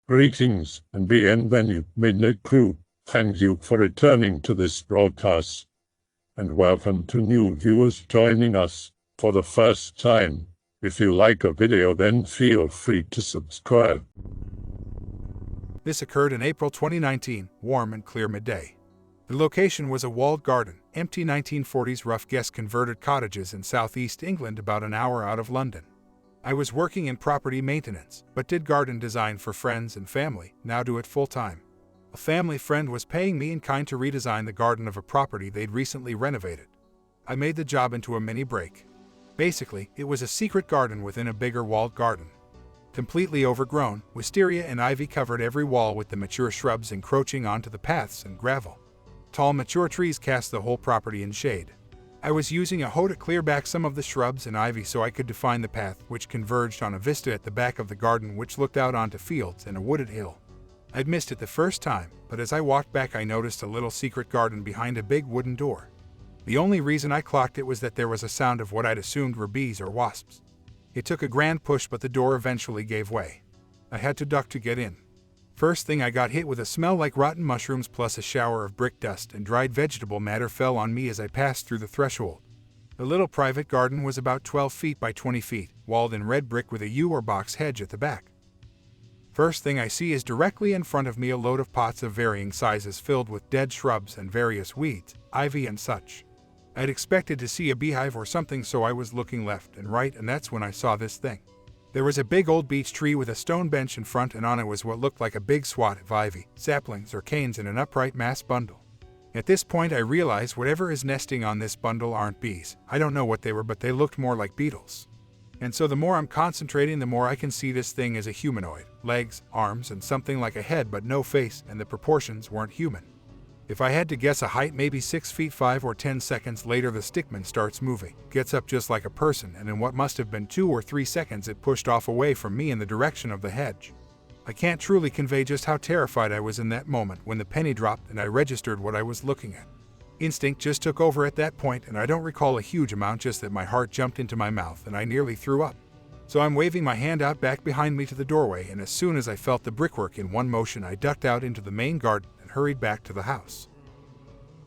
Greetings and bienvenue, Midnight Crew. Thank you for returning to this broadcast. And welcome to new viewers joining us for the first time. If you like a video, then feel free to subscribe. This occurred in April 2019, warm and clear midday. The location was a walled garden, empty 1940s rough guest converted cottages in southeast England about an hour out of London. I was working in property maintenance, but did garden design for friends and family, now do it full-time. A family friend was paying me in kind to redesign the garden of a property they'd recently renovated. I made the job into a mini break. Basically, it was a secret garden within a bigger walled garden. Completely overgrown, wisteria and ivy covered every wall with the mature shrubs encroaching onto the paths and gravel. Tall mature trees cast the whole property in shade. I was using a hoe to clear back some of the shrubs and ivy so I could define the path, which converged on a vista at the back of the garden which looked out onto fields and a wooded hill. I'd missed it the first time, but as I walked back I noticed a little secret garden behind a big wooden door. The only reason I clocked it was that there was a sound of what I'd assumed were bees or wasps. It took a grand push, but the door eventually gave way. I had to duck to get in. First thing, I got hit with a smell like rotten mushrooms, plus a shower of brick dust and dried vegetable matter fell on me as I passed through the threshold. The little private garden was about 12 feet by 20 feet, walled in red brick with a yew or box hedge at the back. First thing I see is directly in front of me a load of pots of varying sizes filled with dead shrubs and various weeds, ivy and such. I'd expected to see a beehive or something, so I was looking left and right, and that's when I saw this thing. There was a big old beech tree with a stone bench in front, and on it was what looked like a big swat of ivy, saplings or canes in an upright mass bundle. At this point I realized whatever is nesting on this bundle aren't bees. I don't know what they were, but they looked more like beetles. And so the more I'm concentrating, the more I can see this thing as a humanoid. Legs, arms, and something like a head but no face, and the proportions weren't human. If I had to guess a height, maybe 6 feet 5 or 10 seconds later the stickman starts moving, gets up just like a person, and in what must have been 2 or 3 seconds it pushed off away from me in the direction of the hedge. I can't truly convey just how terrified I was in that moment when the penny dropped and I registered what I was looking at. Instinct just took over at that point, and I don't recall a huge amount, just that my heart jumped into my mouth and I nearly threw up. So I'm waving my hand out back behind me to the doorway, and as soon as I felt the brickwork in one motion I ducked out into the main garden and hurried back to the house.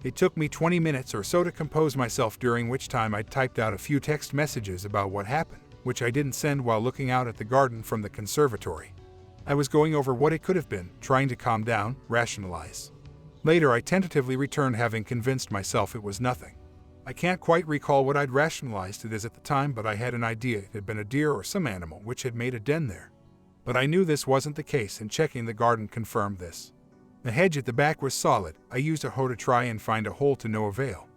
It took me 20 minutes or so to compose myself, during which time I typed out a few text messages about what happened, which I didn't send while looking out at the garden from the conservatory. I was going over what it could have been, trying to calm down, rationalize. Later I tentatively returned, having convinced myself it was nothing. I can't quite recall what I'd rationalized it as at the time, but I had an idea it had been a deer or some animal which had made a den there. But I knew this wasn't the case, and checking the garden confirmed this. The hedge at the back was solid. I used a hoe to try and find a hole, to no avail.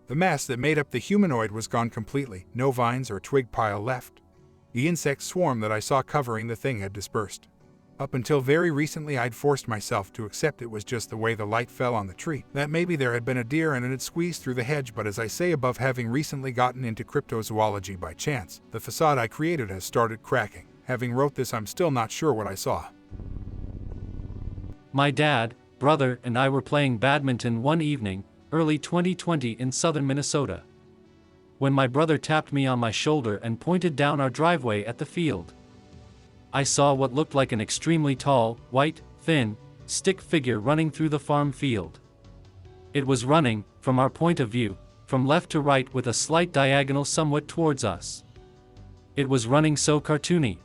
The mass that made up the humanoid was gone completely, no vines or twig pile left. The insect swarm that I saw covering the thing had dispersed. Up until very recently I'd forced myself to accept it was just the way the light fell on the tree, that maybe there had been a deer and it had squeezed through the hedge, but as I say above, having recently gotten into cryptozoology by chance, the facade I created has started cracking. Having wrote this, I'm still not sure what I saw. My dad, brother, and I were playing badminton one evening, early 2020 in southern Minnesota, when my brother tapped me on my shoulder and pointed down our driveway at the field. I saw what looked like an extremely tall, white, thin, stick figure running through the farm field. It was running, from our point of view, from left to right with a slight diagonal somewhat towards us. It was running so cartoony.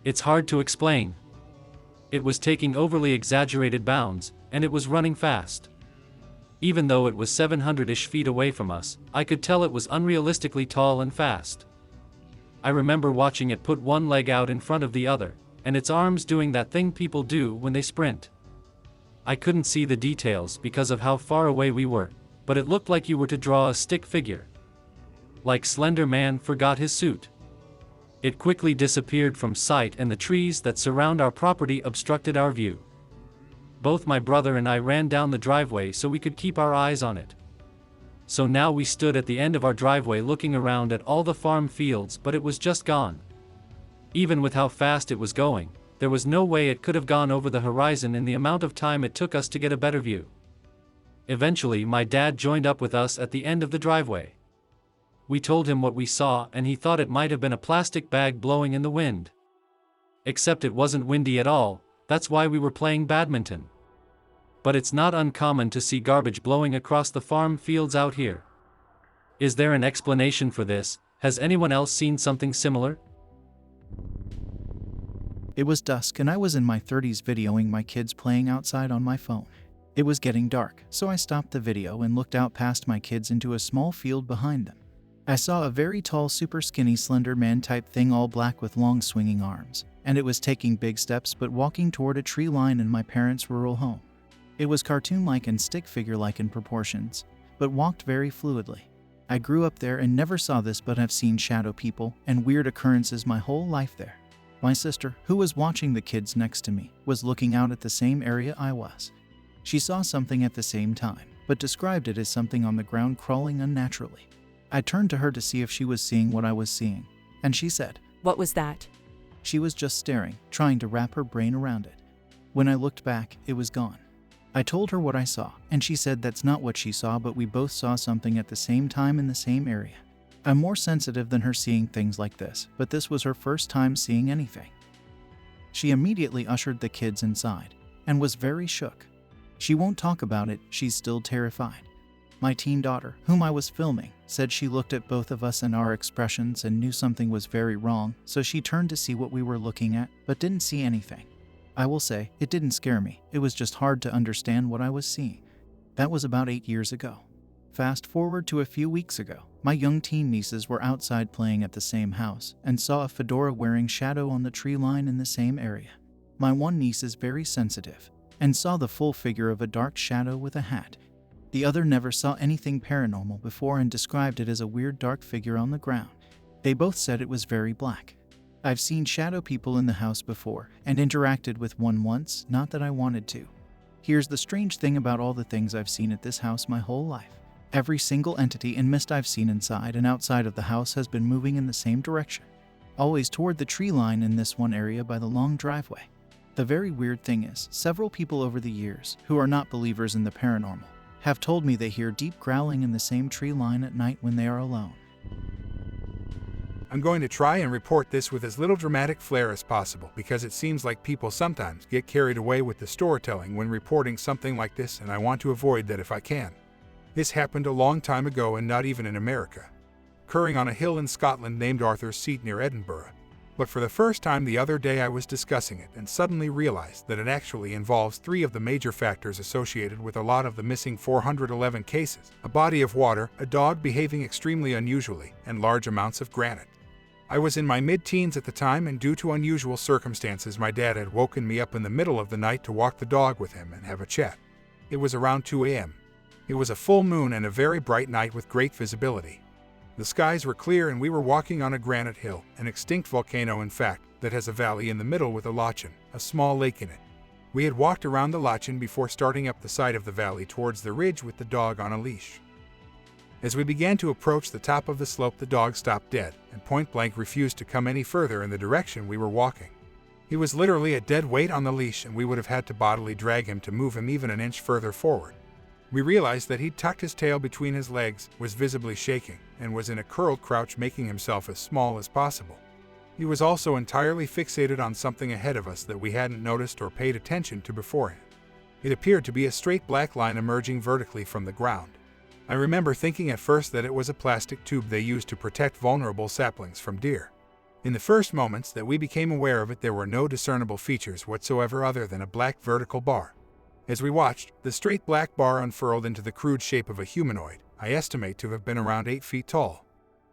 It's hard to explain. It was taking overly exaggerated bounds, and it was running fast. Even though it was 700-ish feet away from us, I could tell it was unrealistically tall and fast. I remember watching it put one leg out in front of the other, and its arms doing that thing people do when they sprint. I couldn't see the details because of how far away we were, but it looked like you were to draw a stick figure. Like Slender Man forgot his suit. It quickly disappeared from sight, and the trees that surround our property obstructed our view. Both my brother and I ran down the driveway so we could keep our eyes on it. So now we stood at the end of our driveway looking around at all the farm fields, but it was just gone. Even with how fast it was going, there was no way it could have gone over the horizon in the amount of time it took us to get a better view. Eventually my dad joined up with us at the end of the driveway. We told him what we saw, and he thought it might have been a plastic bag blowing in the wind. Except it wasn't windy at all. that's why we were playing badminton. But it's not uncommon to see garbage blowing across the farm fields out here. Is there an explanation for this? Has anyone else seen something similar? It was dusk and I was in my 30s videoing my kids playing outside on my phone. It was getting dark, so I stopped the video and looked out past my kids into a small field behind them. I saw a very tall, super skinny, slender man type thing, all black with long swinging arms, and it was taking big steps but walking toward a tree line in my parents' rural home. It was cartoon-like and stick figure-like in proportions, but walked very fluidly. I grew up there and never saw this, but have seen shadow people and weird occurrences my whole life there. My sister, who was watching the kids next to me, was looking out at the same area I was. She saw something at the same time, but described it as something on the ground crawling unnaturally. I turned to her to see if she was seeing what I was seeing, and she said, "What was that?" She was just staring, trying to wrap her brain around it. When I looked back, it was gone. I told her what I saw, and she said that's not what she saw, but we both saw something at the same time in the same area. I'm more sensitive than her seeing things like this, but this was her first time seeing anything. She immediately ushered the kids inside, and was very shook. She won't talk about it, she's still terrified. My teen daughter, whom I was filming, said she looked at both of us and our expressions and knew something was very wrong, so she turned to see what we were looking at, but didn't see anything. I will say, it didn't scare me, it was just hard to understand what I was seeing. That was about 8 years ago. Fast forward to a few weeks ago, my young teen nieces were outside playing at the same house and saw a fedora-wearing shadow on the tree line in the same area. My one niece is very sensitive and saw the full figure of a dark shadow with a hat. The other never saw anything paranormal before and described it as a weird dark figure on the ground. They both said it was very black. I've seen shadow people in the house before and interacted with one once, not that I wanted to. Here's the strange thing about all the things I've seen at this house my whole life. Every single entity and mist I've seen inside and outside of the house has been moving in the same direction, always toward the tree line in this one area by the long driveway. The very weird thing is, several people over the years, who are not believers in the paranormal, have told me they hear deep growling in the same tree line at night when they are alone. I'm going to try and report this with as little dramatic flair as possible, because it seems like people sometimes get carried away with the storytelling when reporting something like this, and I want to avoid that if I can. This happened a long time ago and not even in America, occurring on a hill in Scotland named Arthur's Seat near Edinburgh. But for the first time the other day I was discussing it and suddenly realized that it actually involves 3 of the major factors associated with a lot of the missing 411 cases: a body of water, a dog behaving extremely unusually, and large amounts of granite. I was in my mid-teens at the time, and due to unusual circumstances my dad had woken me up in the middle of the night to walk the dog with him and have a chat. It was around 2 a.m. It was a full moon and a very bright night with great visibility. The skies were clear and we were walking on a granite hill, an extinct volcano in fact, that has a valley in the middle with a lochen, a small lake in it. We had walked around the lochen before starting up the side of the valley towards the ridge with the dog on a leash. As we began to approach the top of the slope, the dog stopped dead and point blank refused to come any further in the direction we were walking. He was literally a dead weight on the leash and we would have had to bodily drag him to move him even an inch further forward. We realized that he'd tucked his tail between his legs, was visibly shaking, and was in a curled crouch, making himself as small as possible. He was also entirely fixated on something ahead of us that we hadn't noticed or paid attention to beforehand. It appeared to be a straight black line emerging vertically from the ground. I remember thinking at first that it was a plastic tube they used to protect vulnerable saplings from deer. In the first moments that we became aware of it, there were no discernible features whatsoever other than a black vertical bar. As we watched, the straight black bar unfurled into the crude shape of a humanoid, I estimate to have been around 8 feet tall.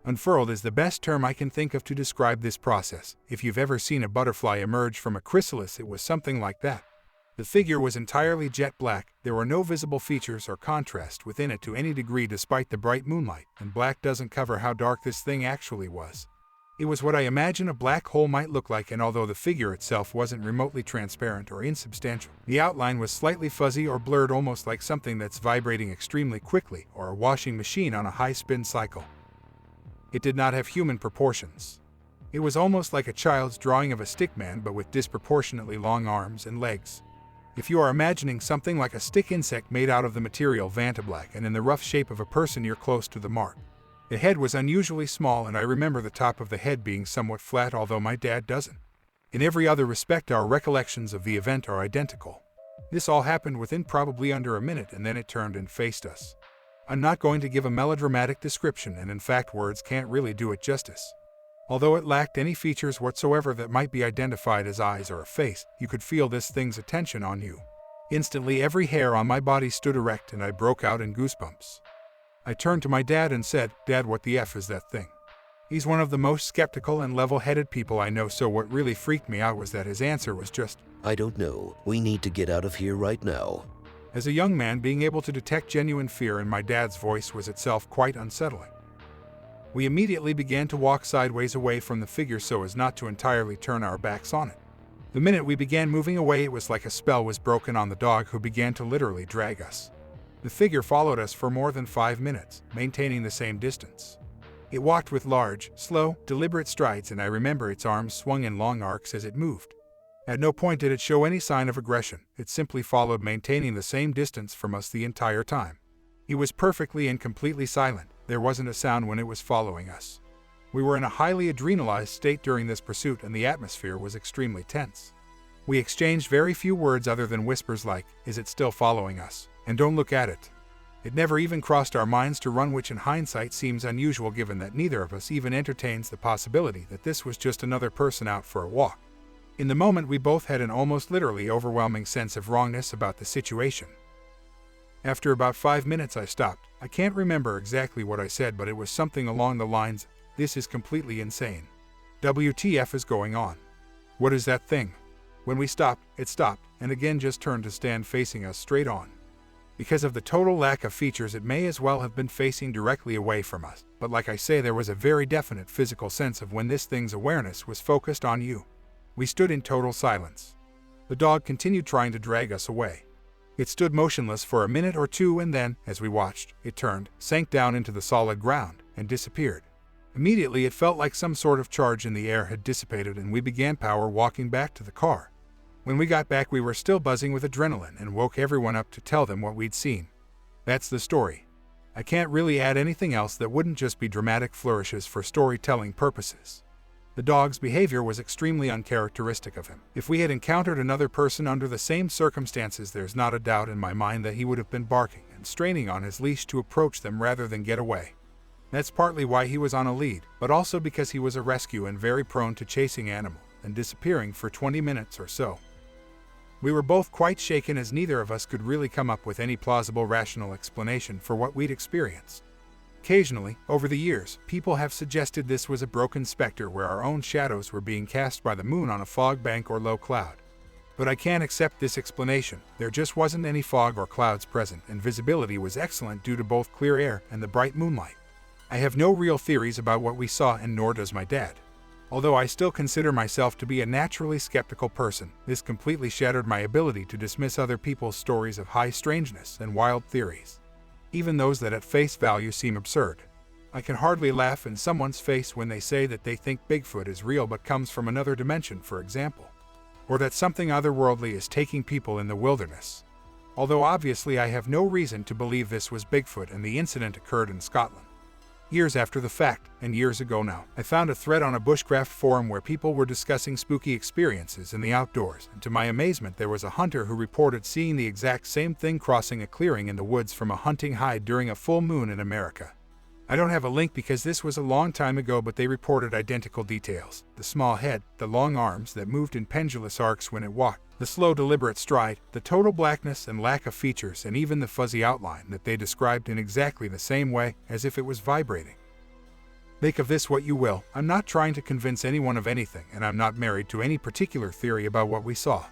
Unfurled is the best term I can think of to describe this process. If you've ever seen a butterfly emerge from a chrysalis, it was something like that. The figure was entirely jet black, there were no visible features or contrast within it to any degree despite the bright moonlight, and black doesn't cover how dark this thing actually was. It was what I imagine a black hole might look like, and although the figure itself wasn't remotely transparent or insubstantial, the outline was slightly fuzzy or blurred, almost like something that's vibrating extremely quickly or a washing machine on a high spin cycle. It did not have human proportions. It was almost like a child's drawing of a stickman, but with disproportionately long arms and legs. If you are imagining something like a stick insect made out of the material vantablack and in the rough shape of a person, you're close to the mark. The head was unusually small, and I remember the top of the head being somewhat flat, although my dad doesn't. In every other respect, our recollections of the event are identical. This all happened within probably under a minute, and then it turned and faced us. I'm not going to give a melodramatic description, and in fact words can't really do it justice. Although it lacked any features whatsoever that might be identified as eyes or a face, you could feel this thing's attention on you. Instantly every hair on my body stood erect and I broke out in goosebumps. I turned to my dad and said, "Dad, what the F is that thing?" He's one of the most skeptical and level-headed people I know, so what really freaked me out was that his answer was just, "I don't know. We need to get out of here right now." As a young man, being able to detect genuine fear in my dad's voice was itself quite unsettling. We immediately began to walk sideways away from the figure so as not to entirely turn our backs on it. The minute we began moving away, it was like a spell was broken on the dog, who began to literally drag us. The figure followed us for more than 5 minutes, maintaining the same distance. It walked with large, slow, deliberate strides, and I remember its arms swung in long arcs as it moved. At no point did it show any sign of aggression. It simply followed, maintaining the same distance from us the entire time. It was perfectly and completely silent. There wasn't a sound when it was following us. We were in a highly adrenalized state during this pursuit, and the atmosphere was extremely tense. We exchanged very few words other than whispers like, "Is it still following us? And don't look at it." It never even crossed our minds to run, which in hindsight seems unusual given that neither of us even entertains the possibility that this was just another person out for a walk. In the moment, we both had an almost literally overwhelming sense of wrongness about the situation. After about 5 minutes I stopped. I can't remember exactly what I said, but it was something along the lines, "This is completely insane. WTF is going on? What is that thing?" When we stopped, it stopped, and again just turned to stand facing us straight on. Because of the total lack of features, it may as well have been facing directly away from us, but like I say, there was a very definite physical sense of when this thing's awareness was focused on you. We stood in total silence. The dog continued trying to drag us away. It stood motionless for a minute or two, and then, as we watched, it turned, sank down into the solid ground, and disappeared. Immediately it felt like some sort of charge in the air had dissipated, and we began power walking back to the car. When we got back, we were still buzzing with adrenaline and woke everyone up to tell them what we'd seen. That's the story. I can't really add anything else that wouldn't just be dramatic flourishes for storytelling purposes. The dog's behavior was extremely uncharacteristic of him. If we had encountered another person under the same circumstances, there's not a doubt in my mind that he would have been barking and straining on his leash to approach them rather than get away. That's partly why he was on a lead, but also because he was a rescue and very prone to chasing animals and disappearing for 20 minutes or so. We were both quite shaken, as neither of us could really come up with any plausible rational explanation for what we'd experienced. Occasionally, over the years, people have suggested this was a broken specter where our own shadows were being cast by the moon on a fog bank or low cloud. But I can't accept this explanation. There just wasn't any fog or clouds present, and visibility was excellent due to both clear air and the bright moonlight. I have no real theories about what we saw, and nor does my dad. Although I still consider myself to be a naturally skeptical person, this completely shattered my ability to dismiss other people's stories of high strangeness and wild theories, even those that at face value seem absurd. I can hardly laugh in someone's face when they say that they think Bigfoot is real but comes from another dimension, for example, or that something otherworldly is taking people in the wilderness. Although obviously I have no reason to believe this was Bigfoot, and the incident occurred in Scotland. Years after the fact, and years ago now, I found a thread on a bushcraft forum where people were discussing spooky experiences in the outdoors, and to my amazement there was a hunter who reported seeing the exact same thing crossing a clearing in the woods from a hunting hide during a full moon in America. I don't have a link because this was a long time ago, but they reported identical details: the small head, the long arms that moved in pendulous arcs when it walked, the slow deliberate stride, the total blackness and lack of features, and even the fuzzy outline that they described in exactly the same way, as if it was vibrating. Make of this what you will. I'm not trying to convince anyone of anything, and I'm not married to any particular theory about what we saw.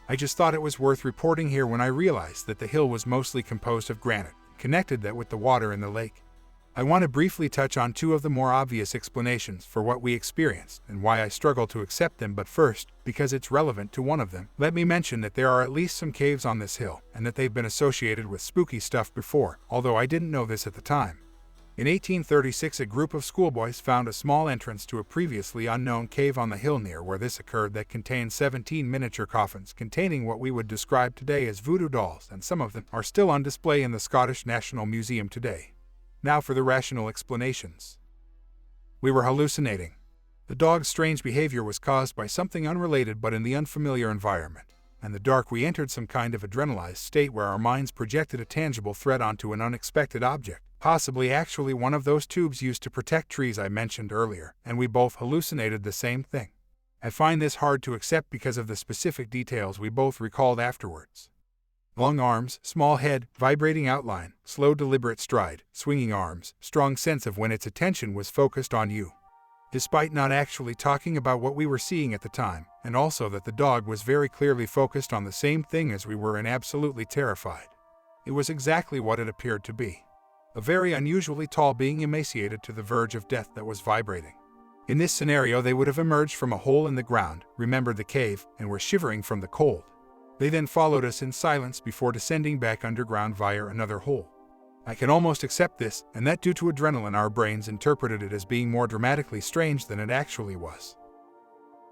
I just thought it was worth reporting here when I realized that the hill was mostly composed of granite, connected that with the water in the lake. I want to briefly touch on two of the more obvious explanations for what we experienced and why I struggle to accept them, but first, because it's relevant to one of them, let me mention that there are at least some caves on this hill, and that they've been associated with spooky stuff before, although I didn't know this at the time. In 1836, a group of schoolboys found a small entrance to a previously unknown cave on the hill near where this occurred that contained 17 miniature coffins containing what we would describe today as voodoo dolls, and some of them are still on display in the Scottish National Museum today. Now for the rational explanations. We were hallucinating. The dog's strange behavior was caused by something unrelated but in the unfamiliar environment. In the dark we entered some kind of adrenalized state where our minds projected a tangible threat onto an unexpected object, possibly actually one of those tubes used to protect trees I mentioned earlier, and we both hallucinated the same thing. I find this hard to accept because of the specific details we both recalled afterwards. Long arms, small head, vibrating outline, slow deliberate stride, swinging arms, strong sense of when its attention was focused on you. Despite not actually talking about what we were seeing at the time, and also that the dog was very clearly focused on the same thing as we were and absolutely terrified. It was exactly what it appeared to be. A very unusually tall being emaciated to the verge of death that was vibrating. In this scenario they would have emerged from a hole in the ground, remembered the cave, and were shivering from the cold. They then followed us in silence before descending back underground via another hole. I can almost accept this, and that due to adrenaline our brains interpreted it as being more dramatically strange than it actually was.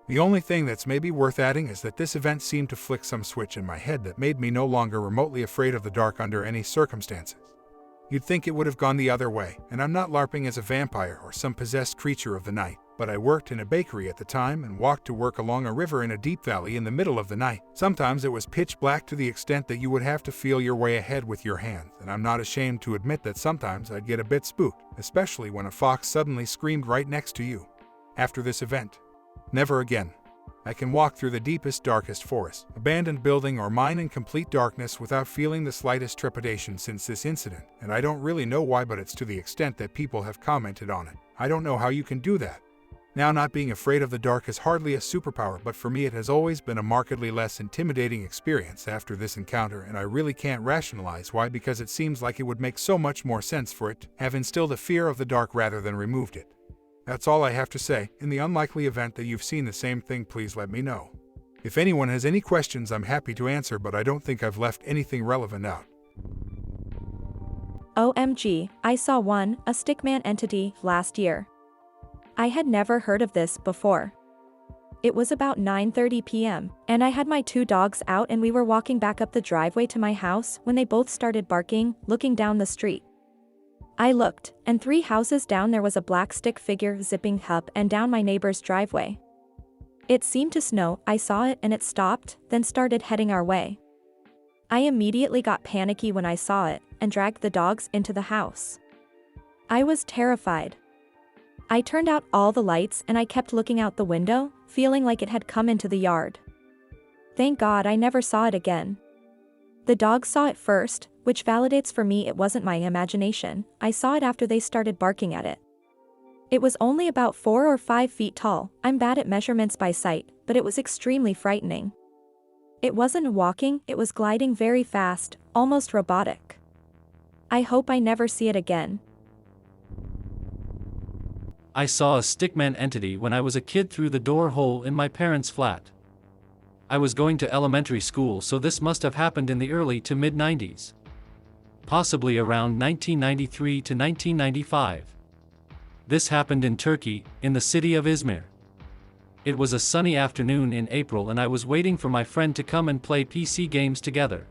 The only thing that's maybe worth adding is that this event seemed to flick some switch in my head that made me no longer remotely afraid of the dark under any circumstances. You'd think it would have gone the other way, and I'm not LARPing as a vampire or some possessed creature of the night, but I worked in a bakery at the time and walked to work along a river in a deep valley in the middle of the night. Sometimes it was pitch black to the extent that you would have to feel your way ahead with your hands, and I'm not ashamed to admit that sometimes I'd get a bit spooked, especially when a fox suddenly screamed right next to you. After this event, never again. I can walk through the deepest, darkest forest, abandoned building or mine in complete darkness without feeling the slightest trepidation since this incident, and I don't really know why, but it's to the extent that people have commented on it. I don't know how you can do that. Now, not being afraid of the dark is hardly a superpower, but for me it has always been a markedly less intimidating experience after this encounter, and I really can't rationalize why, because it seems like it would make so much more sense for it to have instilled a fear of the dark rather than removed it. That's all I have to say. In the unlikely event that you've seen the same thing, please let me know. If anyone has any questions, I'm happy to answer, but I don't think I've left anything relevant out. OMG, I saw a Stickman entity last year. I had never heard of this before. It was about 9:30 p.m., and I had my 2 dogs out and we were walking back up the driveway to my house when they both started barking, looking down the street. I looked, and 3 houses down there was a black stick figure zipping up and down my neighbor's driveway. It seemed to snow. I saw it and it stopped, then started heading our way. I immediately got panicky when I saw it, and dragged the dogs into the house. I was terrified. I turned out all the lights and I kept looking out the window, feeling like it had come into the yard. Thank God I never saw it again. The dogs saw it first, which validates for me it wasn't my imagination. I saw it after they started barking at it. It was only about 4 or 5 feet tall. I'm bad at measurements by sight, but it was extremely frightening. It wasn't walking, it was gliding very fast, almost robotic. I hope I never see it again. I saw a Stickman entity when I was a kid through the door hole in my parents' flat. I was going to elementary school, so this must have happened in the early to mid-90s. Possibly around 1993 to 1995. This happened in Turkey, in the city of Izmir. It was a sunny afternoon in April and I was waiting for my friend to come and play PC games together.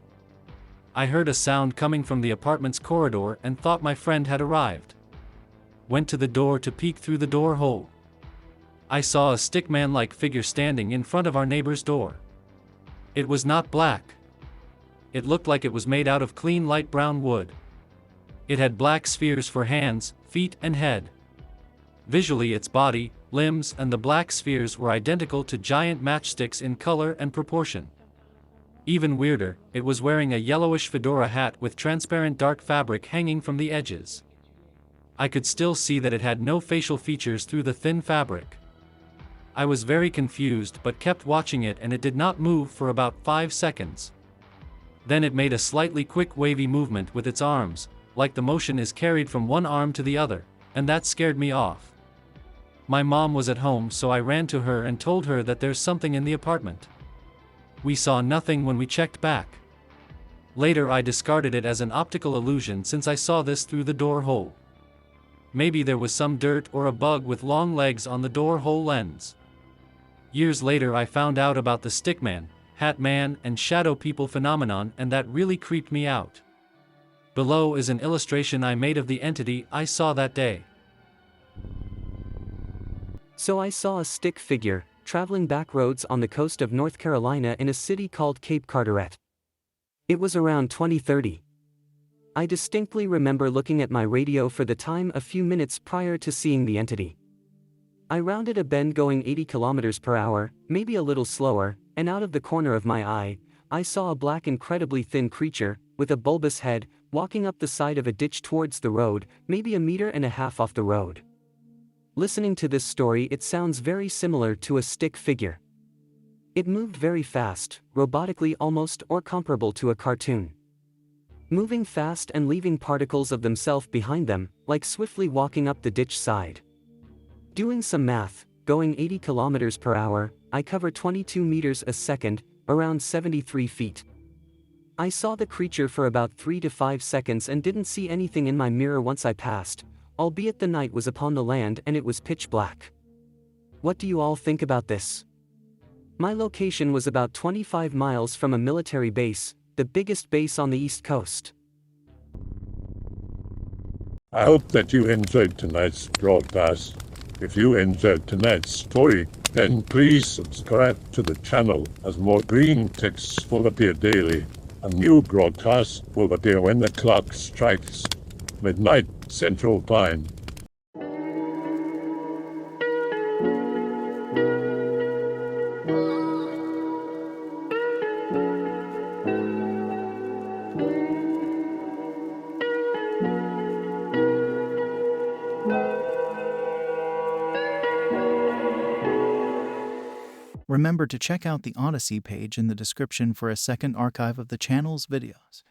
I heard a sound coming from the apartment's corridor and thought my friend had arrived. Went to the door to peek through the door hole. I saw a Stickman-like figure standing in front of our neighbor's door. It was not black. It looked like it was made out of clean light brown wood. It had black spheres for hands, feet, and head. Visually, its body, limbs, and the black spheres were identical to giant matchsticks in color and proportion. Even weirder, it was wearing a yellowish fedora hat with transparent dark fabric hanging from the edges. I could still see that it had no facial features through the thin fabric. I was very confused but kept watching it, and it did not move for about 5 seconds. Then it made a slightly quick wavy movement with its arms, like the motion is carried from one arm to the other, and that scared me off. My mom was at home, so I ran to her and told her that there's something in the apartment. We saw nothing when we checked back. Later I discarded it as an optical illusion since I saw this through the door hole. Maybe there was some dirt or a bug with long legs on the door hole lens. Years later I found out about the Stickman, Hat Man, and Shadow People phenomenon, and that really creeped me out. Below is an illustration I made of the entity I saw that day. So I saw a stick figure, traveling back roads on the coast of North Carolina in a city called Cape Carteret. It was around 2030. I distinctly remember looking at my radio for the time a few minutes prior to seeing the entity. I rounded a bend going 80 kilometers per hour, maybe a little slower, and out of the corner of my eye, I saw a black incredibly thin creature, with a bulbous head, walking up the side of a ditch towards the road, maybe 1.5 meters off the road. Listening to this story, it sounds very similar to a stick figure. It moved very fast, robotically almost, or comparable to a cartoon. Moving fast and leaving particles of themselves behind them, like swiftly walking up the ditch side. Doing some math, going 80 kilometers per hour, I cover 22 meters a second, around 73 feet. I saw the creature for about 3 to 5 seconds and didn't see anything in my mirror once I passed, albeit the night was upon the land and it was pitch black. What do you all think about this? My location was about 25 miles from a military base, the biggest base on the East Coast. I hope that you enjoyed tonight's broadcast. If you enjoyed tonight's story, then please subscribe to the channel, as more green texts will appear daily. A new broadcast will appear when the clock strikes midnight Central Time. Remember to check out the Odyssey page in the description for a second archive of the channel's videos.